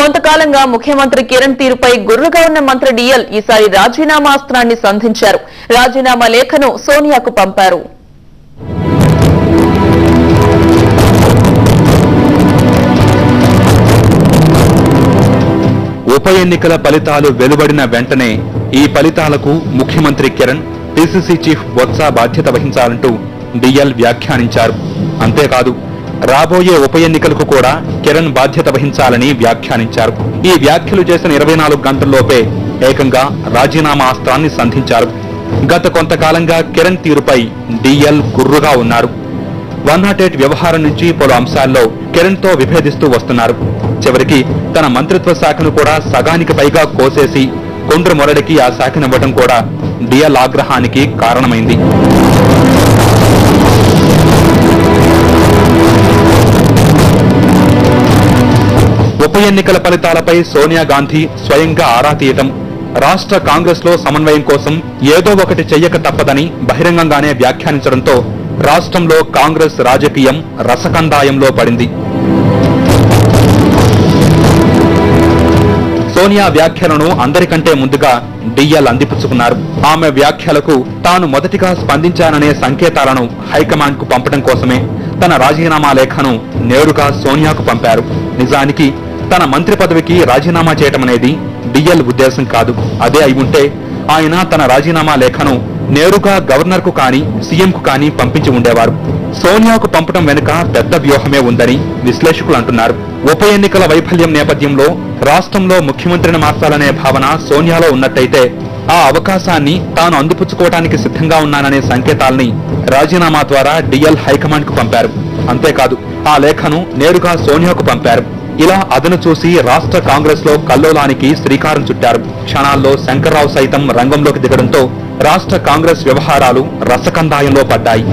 కొంతకాలంగా ముఖ్యమంత్రి కిరణ్ తీరుపై గుర్రుగా ఉన్న మంత్రి డిఎల్ ఈసారి రాజీనామా అస్త్రాన్ని సంధించారు. రాజీనామా లేఖను సోనియాకు పంపారు. ఉప ఎన్నికల ఫలితాలు వెలువడిన వెంటనే ఈ ఫలితాలకు ముఖ్యమంత్రి కిరణ్, పిసిసి చీఫ్ బొత్స బాధ్యత వహించాలంటూ డిఎల్ వ్యాఖ్యానించారు. అంతేకాదు రాబోయే ఉప ఎన్నికలకు కూడా కిరణ్ బాధ్యత వహించాలని వ్యాఖ్యానించారు. ఈ వ్యాఖ్యలు చేసిన 24 గంటల్లోపే ఏకంగా రాజీనామా అస్త్రాన్ని సంధించారు. గత కొంతకాలంగా కిరణ్ తీరుపై డిఎల్ గుర్రుగా ఉన్నారు. 108 వ్యవహారం నుంచి పలు అంశాల్లో కిరణ్ తో విభేదిస్తూ వస్తున్నారు. చివరికి తన మంత్రిత్వ శాఖను కూడా సగానికి పైగా కోసేసి కొండ్రు మొరడికి ఆ శాఖనివ్వడం కూడా డిఎల్ ఆగ్రహానికి కారణమైంది. ఉప ఎన్నికల ఫలితాలపై సోనియా గాంధీ స్వయంగా ఆరా తీయటం, రాష్ట్ర కాంగ్రెస్ లో సమన్వయం కోసం ఏదో ఒకటి చెయ్యక తప్పదని బహిరంగంగానే వ్యాఖ్యానించడంతో రాష్ట్రంలో కాంగ్రెస్ రాజకీయం రసకందాయంలో పడింది. సోనియా వ్యాఖ్యలను అందరికంటే ముందుగా డిఎల్ అందిపుచ్చుకున్నారు. ఆమె వ్యాఖ్యలకు తాను మొదటిగా స్పందించాననే సంకేతాలను హైకమాండ్ కు పంపడం కోసమే తన రాజీనామా లేఖను నేరుగా సోనియాకు పంపారు. నిజానికి తన మంత్రి పదవికి రాజీనామా చేయటం అనేది డిఎల్ ఉద్దేశం కాదు. అదే అయి ఉంటే ఆయన తన రాజీనామా లేఖను నేరుగా గవర్నర్ కు కానీ సీఎం కు కానీ పంపించి ఉండేవారు. సోనియాకు పంపడం వెనుక పెద్ద వ్యూహమే ఉందని విశ్లేషకులు అంటున్నారు. ఉప ఎన్నికల వైఫల్యం నేపథ్యంలో రాష్ట్రంలో ముఖ్యమంత్రిని మార్చాలనే భావన సోనియాలో ఉన్నట్టయితే ఆ అవకాశాన్ని తాను అందిపుచ్చుకోవడానికి సిద్ధంగా ఉన్నాననే సంకేతాల్ని రాజీనామా ద్వారా డిఎల్ హైకమాండ్ కు పంపారు. అంతేకాదు ఆ లేఖను నేరుగా సోనియాకు పంపారు. ఇలా అదను చూసి రాష్ట్ర కాంగ్రెస్ లో కల్లోలానికి శ్రీకారం చుట్టారు. క్షణాల్లో శంకర్రావు సైతం రంగంలోకి దిగడంతో రాష్ట్ర కాంగ్రెస్ వ్యవహారాలు రసకందాయంలో పడ్డాయి.